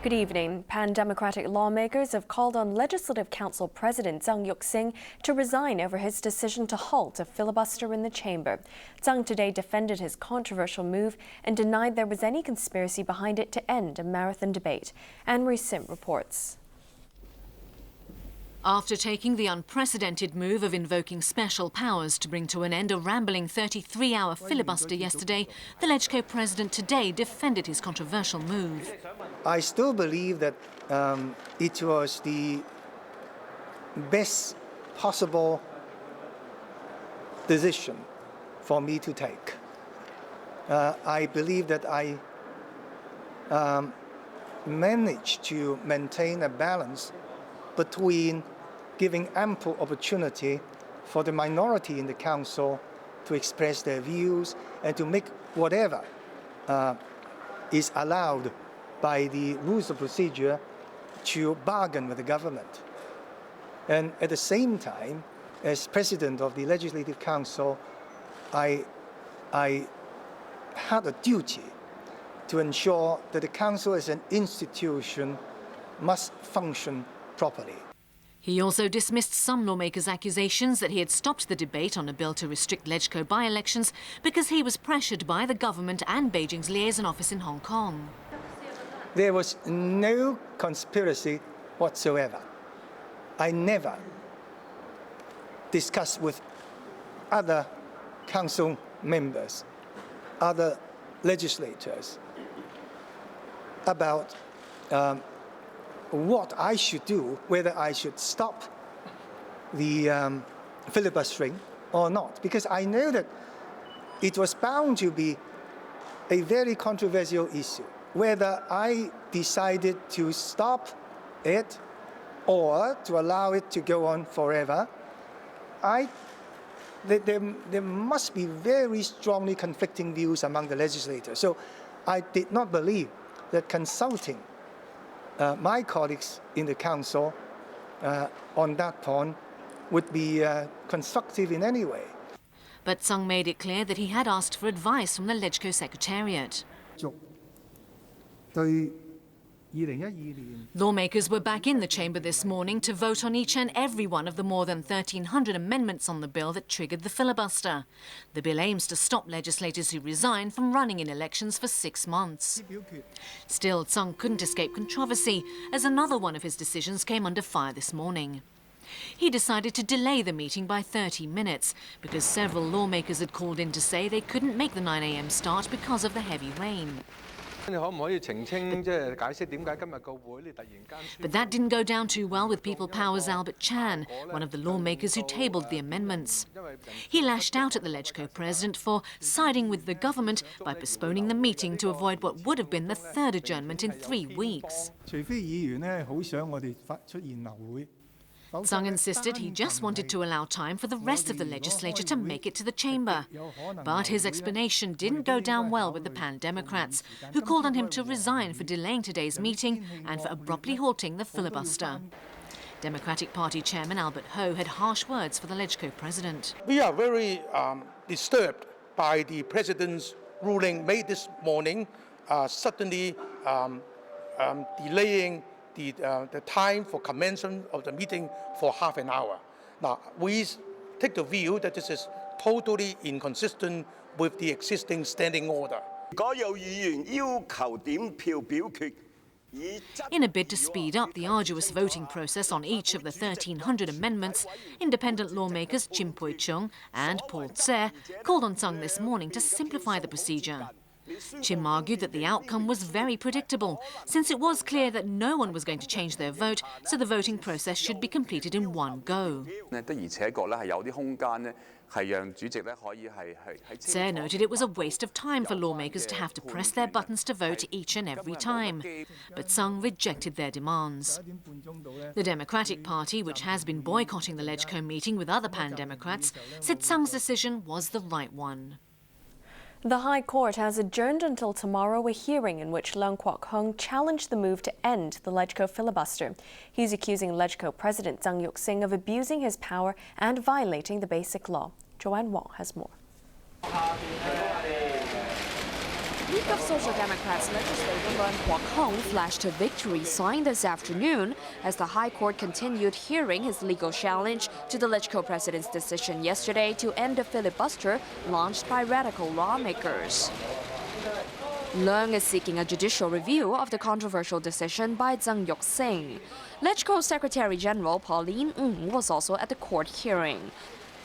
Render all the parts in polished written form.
Good evening. Pan-Democratic lawmakers have called on Legislative Council President Zhang Yuxing to resign over his decision to halt a filibuster in the chamber. Zhang today defended his controversial move and denied there was any conspiracy behind it to end a marathon debate. Anne-Marie Sim reports. After taking the unprecedented move of invoking special powers to bring to an end a rambling 33-hour filibuster yesterday, the LegCo president today defended his controversial move. I still believe that it was the best possible decision for me to take. I believe that I managed to maintain a balance between giving ample opportunity for the minority in the council to express their views and to make whatever is allowed by the rules of procedure to bargain with the government. And at the same time, as president of the Legislative Council, I had a duty to ensure that the council as an institution must function properly. He also dismissed some lawmakers' accusations that he had stopped the debate on a bill to restrict LegCo by-elections because he was pressured by the government and Beijing's liaison office in Hong Kong. There was no conspiracy whatsoever. I never discussed with other council members, other legislators, about what I should do, whether I should stop the filibustering or not, because I know that it was bound to be a very controversial issue, whether I decided to stop it or to allow it to go on forever. There must be very strongly conflicting views among the legislators. So I did not believe that consulting my colleagues in the council on that point would be constructive in any way. But Zhang made it clear that he had asked for advice from the LegCo Secretariat. Lawmakers were back in the chamber this morning to vote on each and every one of the more than 1,300 amendments on the bill that triggered the filibuster. The bill aims to stop legislators who resign from running in elections for 6 months. Still, Zhang couldn't escape controversy, as another one of his decisions came under fire this morning. He decided to delay the meeting by 30 minutes because several lawmakers had called in to say they couldn't make the 9 a.m. start because of the heavy rain. But that didn't go down too well with People Power's Albert Chan, one of the lawmakers who tabled the amendments. He lashed out at the LegCo president for siding with the government by postponing the meeting to avoid what would have been the third adjournment in 3 weeks. Zhang insisted he just wanted to allow time for the rest of the legislature to make it to the chamber. But his explanation didn't go down well with the Pan-Democrats, who called on him to resign for delaying today's meeting and for abruptly halting the filibuster. Democratic Party Chairman Albert Ho had harsh words for the LegCo president. We are very disturbed by the president's ruling made this morning, suddenly delaying the time for commencement of the meeting for half an hour. Now, we take the view that this is totally inconsistent with the existing standing order. In a bid to speed up the arduous voting process on each of the 1,300 amendments, independent lawmakers Chim Pui-chung and Paul Tse called on Zhang this morning to simplify the procedure. Chim argued that the outcome was very predictable, since it was clear that no one was going to change their vote, so the voting process should be completed in one go. Tse noted it was a waste of time for lawmakers to have to press their buttons to vote each and every time. But Zhang rejected their demands. The Democratic Party, which has been boycotting the LegCo meeting with other Pan-Democrats, said Zhang's decision was the right one. The High Court has adjourned until tomorrow a hearing in which Leung Kwok-hung challenged the move to end the LegCo filibuster. He's accusing LegCo President Zhang Yuxing of abusing his power and violating the Basic Law. Joanne Wong has more. League of Social Democrats legislator Leung Kwok-hong flashed a victory sign this afternoon as the High Court continued hearing his legal challenge to the LegCo president's decision yesterday to end the filibuster launched by radical lawmakers. Leung is seeking a judicial review of the controversial decision by Zhang Yuk-sing. LegCo Secretary General Pauline Ng was also at the court hearing.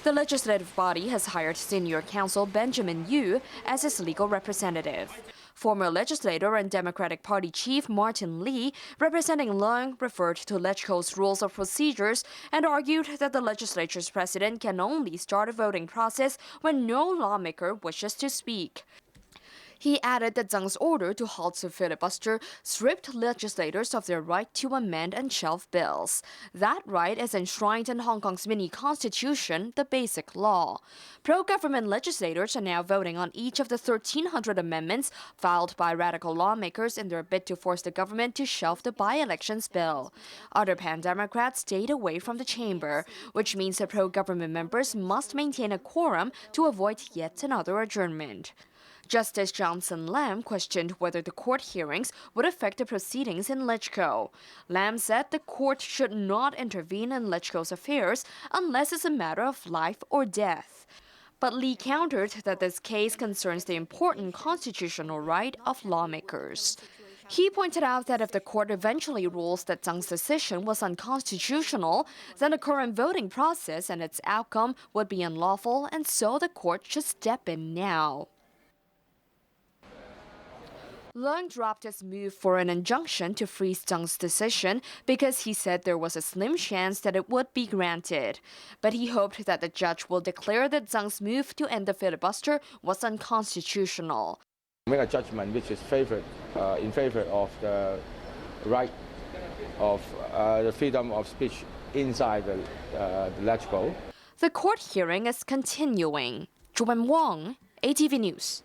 The legislative body has hired senior counsel Benjamin Yu as its legal representative. Former legislator and Democratic Party chief Martin Lee, representing Leung, referred to LegCo's rules of procedures and argued that the legislature's president can only start a voting process when no lawmaker wishes to speak. He added that Zhang's order to halt the filibuster stripped legislators of their right to amend and shelve bills. That right is enshrined in Hong Kong's mini-constitution, the Basic Law. Pro-government legislators are now voting on each of the 1,300 amendments filed by radical lawmakers in their bid to force the government to shelve the by-elections bill. Other pan-Democrats stayed away from the chamber, which means the pro-government members must maintain a quorum to avoid yet another adjournment. Justice Johnson Lam questioned whether the court hearings would affect the proceedings in LegCo. Lam said the court should not intervene in LegCo's affairs unless it's a matter of life or death. But Lee countered that this case concerns the important constitutional right of lawmakers. He pointed out that if the court eventually rules that Zhang's decision was unconstitutional, then the current voting process and its outcome would be unlawful, and so the court should step in now. Leung dropped his move for an injunction to freeze Zhang's decision because he said there was a slim chance that it would be granted. But he hoped that the judge will declare that Zhang's move to end the filibuster was unconstitutional. Make a judgment which is in favor of the right of the freedom of speech inside the LegCo. The court hearing is continuing. Zhuan Wang, ATV News.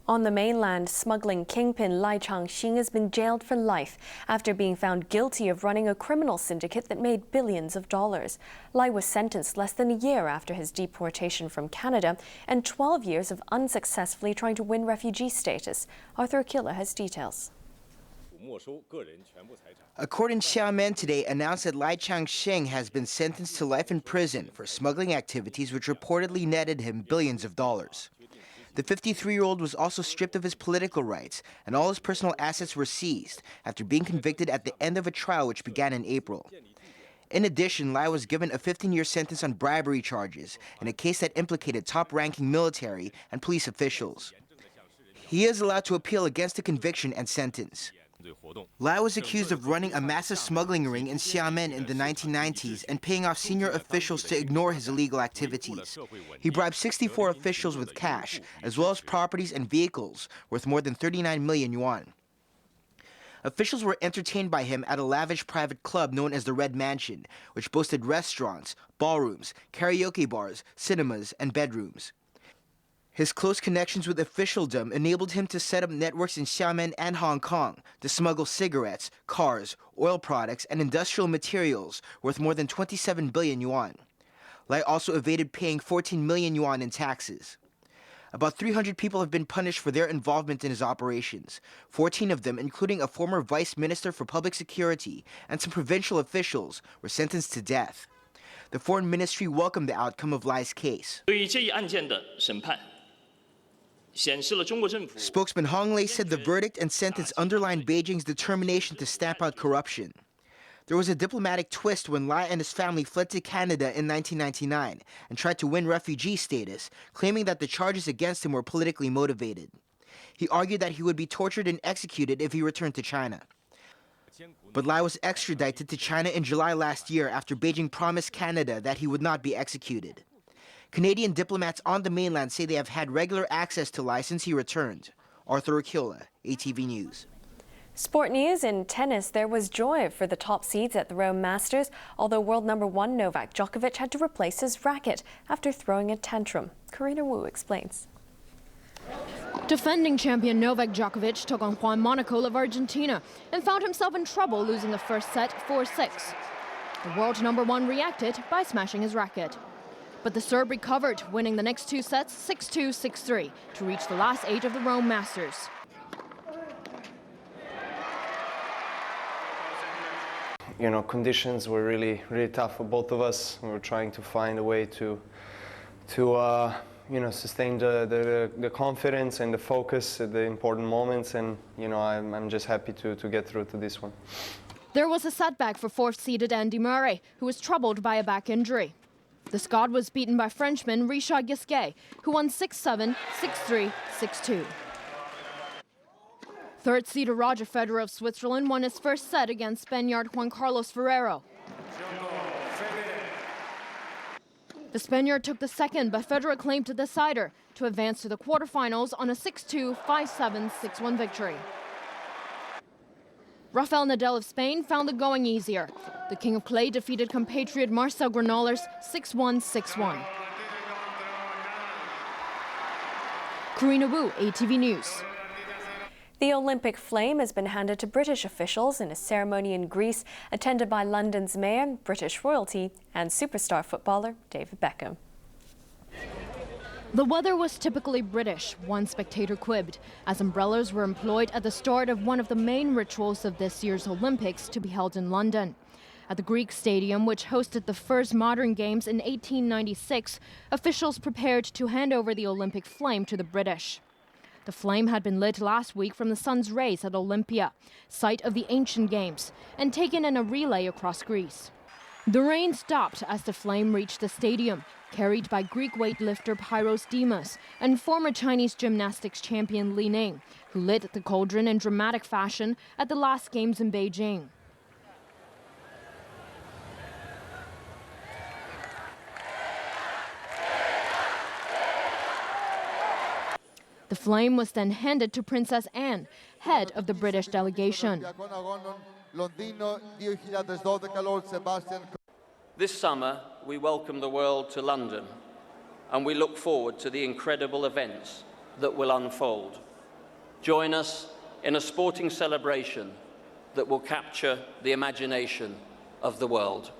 On the mainland, smuggling kingpin Lai Chang-shing has been jailed for life after being found guilty of running a criminal syndicate that made billions of dollars. Lai was sentenced less than a year after his deportation from Canada and 12 years of unsuccessfully trying to win refugee status. Arthur Akilla has details. A court in Xiamen today announced that Lai Chang-shing has been sentenced to life in prison for smuggling activities which reportedly netted him billions of dollars. The 53-year-old was also stripped of his political rights, and all his personal assets were seized after being convicted at the end of a trial which began in April. In addition, Lai was given a 15-year sentence on bribery charges in a case that implicated top-ranking military and police officials. He is allowed to appeal against the conviction and sentence. Lai was accused of running a massive smuggling ring in Xiamen in the 1990s and paying off senior officials to ignore his illegal activities. He bribed 64 officials with cash, as well as properties and vehicles worth more than 39 million yuan. Officials were entertained by him at a lavish private club known as the Red Mansion, which boasted restaurants, ballrooms, karaoke bars, cinemas, and bedrooms. His close connections with officialdom enabled him to set up networks in Xiamen and Hong Kong to smuggle cigarettes, cars, oil products, and industrial materials worth more than 27 billion yuan. Lai also evaded paying 14 million yuan in taxes. About 300 people have been punished for their involvement in his operations, 14 of them, including a former vice minister for public security and some provincial officials, were sentenced to death. The foreign ministry welcomed the outcome of Lai's case. Spokesman Hong Lei said the verdict and sentence underlined Beijing's determination to stamp out corruption. There was a diplomatic twist when Lai and his family fled to Canada in 1999 and tried to win refugee status, claiming that the charges against him were politically motivated. He argued that he would be tortured and executed if he returned to China. But Lai was extradited to China in July last year after Beijing promised Canada that he would not be executed. Canadian diplomats on the mainland say they have had regular access to Lai since he returned. Arthur Akilla, ATV News. Sport news. In tennis, there was joy for the top seeds at the Rome Masters, although world number 1 Novak Djokovic had to replace his racket after throwing a tantrum. Karina Wu explains. Defending champion Novak Djokovic took on Juan Monaco of Argentina and found himself in trouble, losing the first set 4-6. The world number 1 reacted by smashing his racket. But the Serb recovered, winning the next 2 sets 6-2, 6-3 to reach the last 8 of the Rome Masters. conditions were really tough for both of us. We were trying to find a way to sustain the confidence and the focus at the important moments, and I'm just happy to get through to this one. There was a setback for fourth-seeded Andy Murray, who was troubled by a back injury. The Scot was beaten by Frenchman Richard Gasquet, who won 6-7, 6-3, 6-2. Third-seeder Roger Federer of Switzerland won his first set against Spaniard Juan Carlos Ferrero. The Spaniard took the second, but Federer claimed the decider to advance to the quarterfinals on a 6-2, 5-7, 6-1 victory. Rafael Nadal of Spain found the going easier. The King of Clay defeated compatriot Marcel Granollers 6-1, 6-1. Karina Wu, ATV News. The Olympic flame has been handed to British officials in a ceremony in Greece attended by London's mayor, British royalty, and superstar footballer David Beckham. The weather was typically British, one spectator quipped, as umbrellas were employed at the start of one of the main rituals of this year's Olympics to be held in London. At the Greek stadium, which hosted the first modern games in 1896, officials prepared to hand over the Olympic flame to the British. The flame had been lit last week from the sun's rays at Olympia, site of the ancient games, and taken in a relay across Greece. The rain stopped as the flame reached the stadium, carried by Greek weightlifter Pyros Dimas and former Chinese gymnastics champion Li Ning, who lit the cauldron in dramatic fashion at the last games in Beijing. The flame was then handed to Princess Anne, head of the British delegation. This summer, we welcome the world to London, and we look forward to the incredible events that will unfold. Join us in a sporting celebration that will capture the imagination of the world.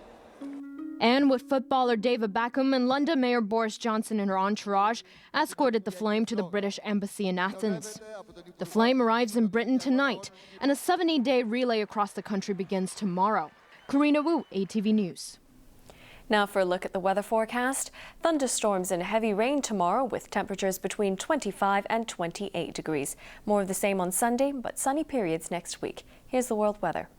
Anne, with footballer David Beckham and London Mayor Boris Johnson in her entourage, escorted the flame to the British Embassy in Athens. The flame arrives in Britain tonight, and a 70-day relay across the country begins tomorrow. Karina Wu, ATV News. Now for a look at the weather forecast. Thunderstorms and heavy rain tomorrow with temperatures between 25 and 28 degrees. More of the same on Sunday, but sunny periods next week. Here's the world weather.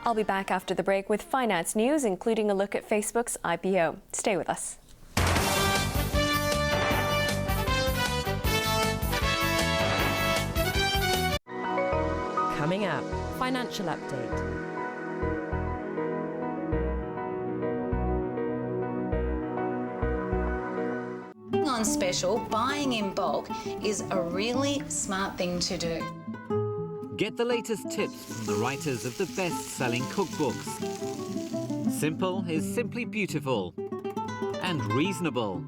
I'll be back after the break with finance news, including a look at Facebook's IPO. Stay with us. Coming up, financial update. On special, buying in bulk is a really smart thing to do. Get the latest tips from the writers of the best-selling cookbooks. Simple is simply beautiful and reasonable.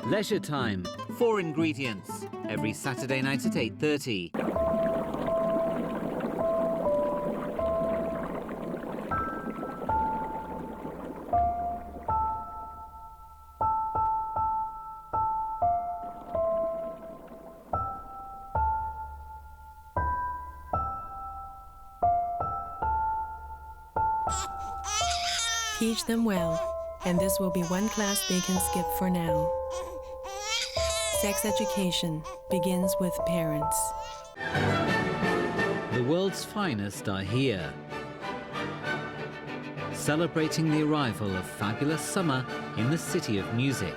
Leisure Time, 4 ingredients, every Saturday night at 8:30. Teach them well, and this will be one class they can skip for now. Sex education begins with parents. The world's finest are here, celebrating the arrival of fabulous summer in the city of music.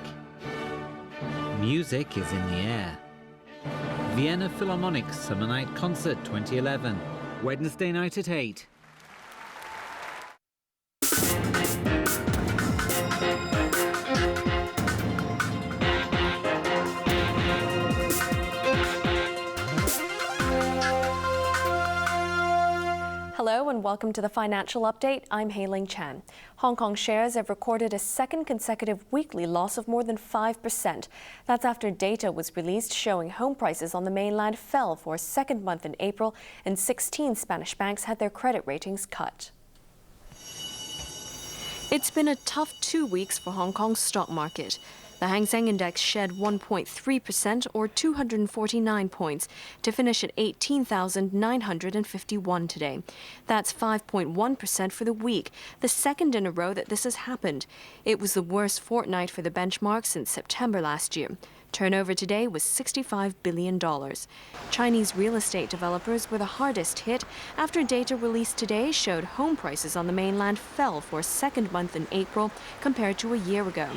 Music is in the air. Vienna Philharmonic Summer Night Concert 2011, Wednesday night at 8. welcome to the Financial Update. I'm Hailing Chan. Hong Kong shares have recorded a second consecutive weekly loss of more than 5%. That's after data was released showing home prices on the mainland fell for a second month in April, and 16 Spanish banks had their credit ratings cut. It's been a tough 2 weeks for Hong Kong's stock market. The Hang Seng Index shed 1.3% or 249 points to finish at 18,951 today. That's 5.1% for the week, the second in a row that this has happened. It was the worst fortnight for the benchmark since September last year. Turnover today was $65 billion. Chinese real estate developers were the hardest hit after data released today showed home prices on the mainland fell for a second month in April compared to a year ago.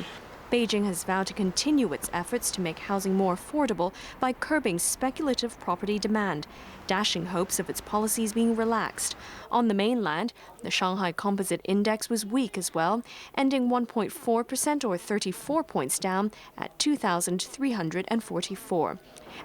Beijing has vowed to continue its efforts to make housing more affordable by curbing speculative property demand, dashing hopes of its policies being relaxed. On the mainland, the Shanghai Composite Index was weak as well, ending 1.4% or 34 points down at 2,344.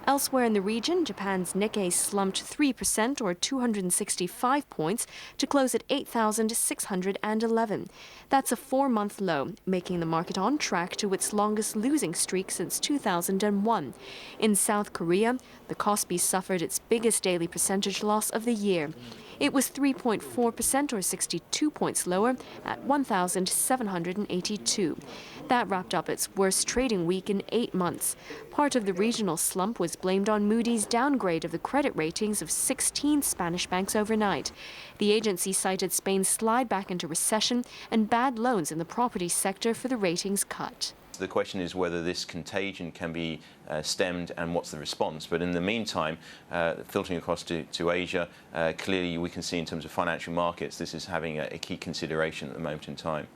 Elsewhere in the region, Japan's Nikkei slumped 3% or 265 points to close at 8,611. That's a 4-month low, making the market on track to its longest losing streak since 2001. In South Korea, the Kospi suffered its biggest daily percentage loss of the year. It was 3.4% or 62 points lower at 1,782. That wrapped up its worst trading week in 8 months. Part of the regional slump was blamed on Moody's downgrade of the credit ratings of 16 Spanish banks overnight. The agency cited Spain's slide back into recession and bad loans in the property sector for the ratings cut. The question is whether this contagion can be stemmed and what's the response. But in the meantime, filtering across to Asia, clearly we can see in terms of financial markets, this is having a key consideration at the moment in time.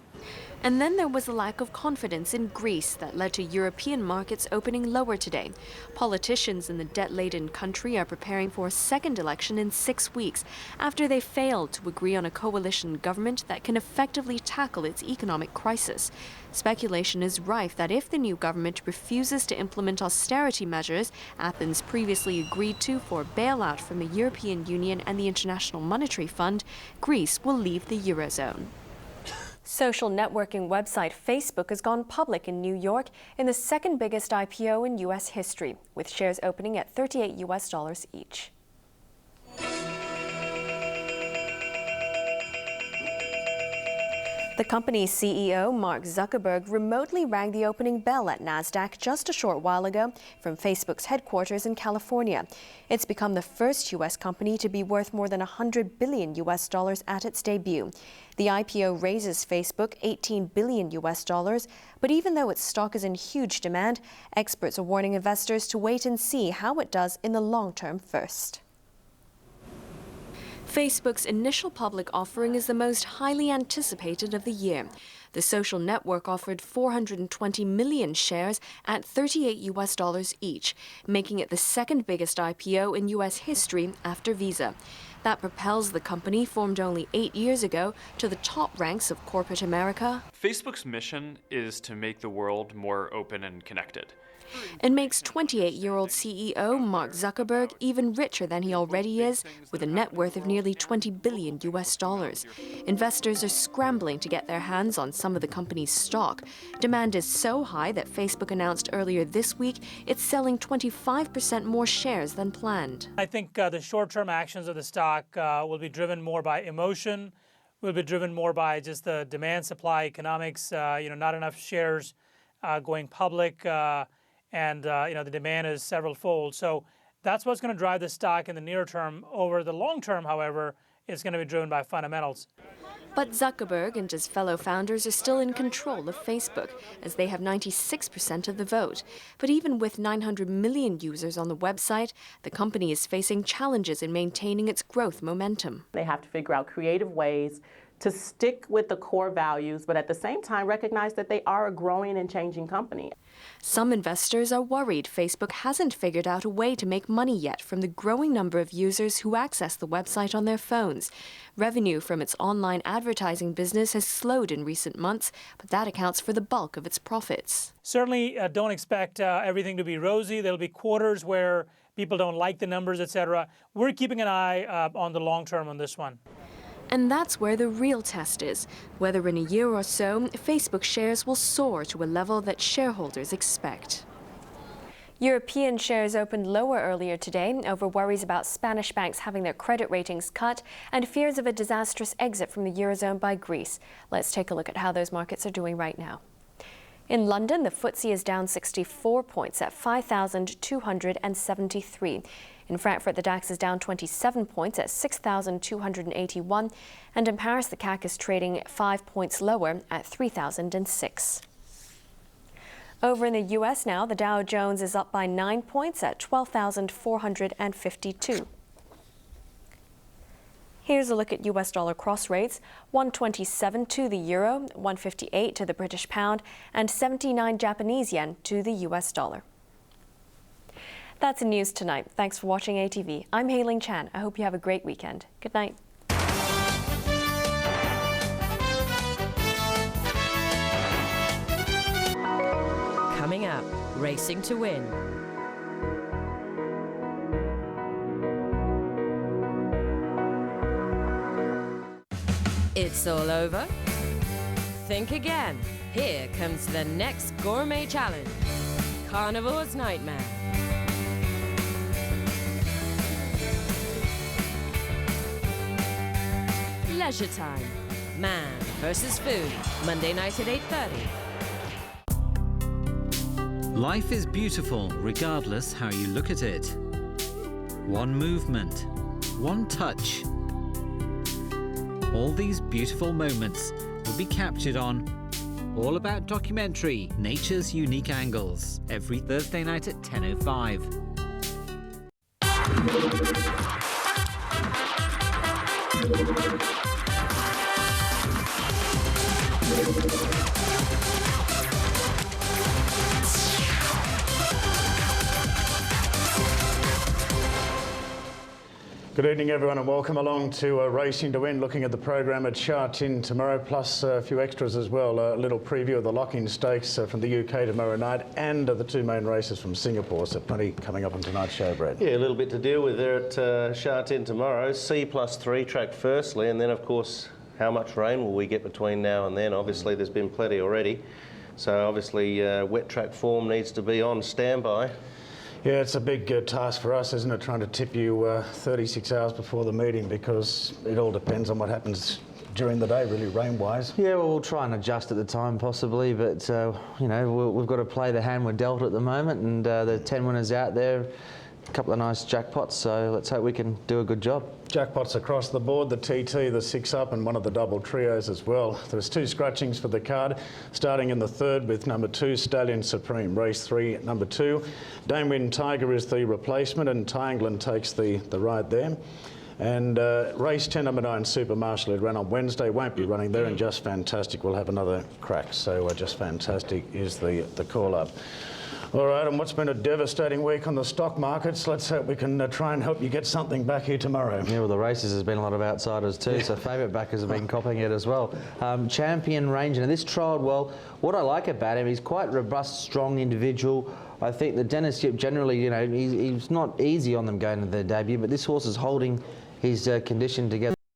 And then there was a lack of confidence in Greece that led to European markets opening lower today. Politicians in the debt-laden country are preparing for a second election in 6 weeks after they failed to agree on a coalition government that can effectively tackle its economic crisis. Speculation is rife that if the new government refuses to implement austerity measures Athens previously agreed to for bailout from the European Union and the International Monetary Fund, Greece will leave the Eurozone. Social networking website Facebook has gone public in New York in the second biggest IPO in U.S. history, with shares opening at $38 each. The company's CEO, Mark Zuckerberg, remotely rang the opening bell at NASDAQ just a short while ago from Facebook's headquarters in California. It's become the first U.S. company to be worth more than $100 billion at its debut. The IPO raises Facebook $18 billion, but even though its stock is in huge demand, experts are warning investors to wait and see how it does in the long term first. Facebook's initial public offering is the most highly anticipated of the year. The social network offered 420 million shares at $38 each, making it the second biggest IPO in U.S. history after Visa. That propels the company, formed only 8 years ago, to the top ranks of corporate America. Facebook's mission is to make the world more open and connected. And makes 28-year-old CEO Mark Zuckerberg even richer than he already is, with a net worth of nearly $20 billion. Investors are scrambling to get their hands on some of the company's stock. Demand is so high that Facebook announced earlier this week it's selling 25% more shares than planned. I think the short-term actions of the stock will be driven more by emotion, will be driven more by just the demand-supply economics, not enough shares going public. And the demand is several-fold. So that's what's going to drive the stock in the near term. Over the long term, however, it's going to be driven by fundamentals. But Zuckerberg and his fellow founders are still in control of Facebook, as they have 96% of the vote. But even with 900 million users on the website, the company is facing challenges in maintaining its growth momentum. They have to figure out creative ways to stick with the core values, but at the same time recognize that they are a growing and changing company. Some investors are worried Facebook hasn't figured out a way to make money yet from the growing number of users who access the website on their phones. Revenue from its online advertising business has slowed in recent months, but that accounts for the bulk of its profits. Certainly don't expect everything to be rosy. There'll be quarters where people don't like the numbers, etc. We're keeping an eye on the long term on this one. And that's where the real test is, whether in a year or so, Facebook shares will soar to a level that shareholders expect. European shares opened lower earlier today over worries about Spanish banks having their credit ratings cut and fears of a disastrous exit from the Eurozone by Greece. Let's take a look at how those markets are doing right now. In London, the FTSE is down 64 points at 5,273. In Frankfurt, the DAX is down 27 points at 6,281. And in Paris, the CAC is trading 5 points lower at 3,006. Over in the U.S. now, the Dow Jones is up by 9 points at 12,452. Here's a look at U.S. dollar cross rates: 127 to the euro, 158 to the British pound, and 79 Japanese yen to the U.S. dollar. That's the news tonight. Thanks for watching ATV. I'm Hailing Chan. I hope you have a great weekend. Good night. Coming up, Racing to Win. It's all over? Think again. Here comes the next gourmet challenge, Carnivore's Nightmare. Leisure Time, Man versus Food, Monday night at 8:30. Life is beautiful regardless how you look at it. One movement, one touch. All these beautiful moments will be captured on All About Documentary, Nature's Unique Angles, every Thursday night at 10:05. Good evening, everyone, and welcome along to Racing to Win, looking at the program at Sha Tin tomorrow, plus a few extras as well. A little preview of the lock-in stakes from the UK tomorrow night, and the two main races from Singapore. So plenty coming up on tonight's show, Brett. Yeah, a little bit to deal with there at Sha Tin tomorrow. C+3 track firstly, and then of course, how much rain will we get between now and then? Obviously, there's been plenty already. So obviously, wet track form needs to be on standby. Yeah, it's a big task for us, isn't it, trying to tip you 36 hours before the meeting, because it all depends on what happens during the day, really, rain-wise. Yeah, well, we'll try and adjust at the time, possibly, but, you know, we've got to play the hand we're dealt at the moment, and the 10 winners out there, a couple of nice jackpots, so let's hope we can do a good job. Jackpots across the board, the TT, the 6-up, and one of the double trios as well. There's 2 scratchings for the card, starting in the third with number 2, Stallion Supreme. Race 3, number 2. Damewin Tiger is the replacement, and Ty England takes the ride there. And race 10, number 9, Super Marshal, it ran on Wednesday, won't be running there, and Just Fantastic will have another crack. So Just Fantastic is the call-up. All right, and what's been a devastating week on the stock markets, let's hope we can try and help you get something back here tomorrow. Yeah, well, the races has been a lot of outsiders too, yeah. So favourite backers have been copying it as well. Champion Ranger, and this trialled well. What I like about him, he's quite robust, strong individual. I think the Dennis Yip generally, you know, he's not easy on them going to their debut, but this horse is holding his condition together.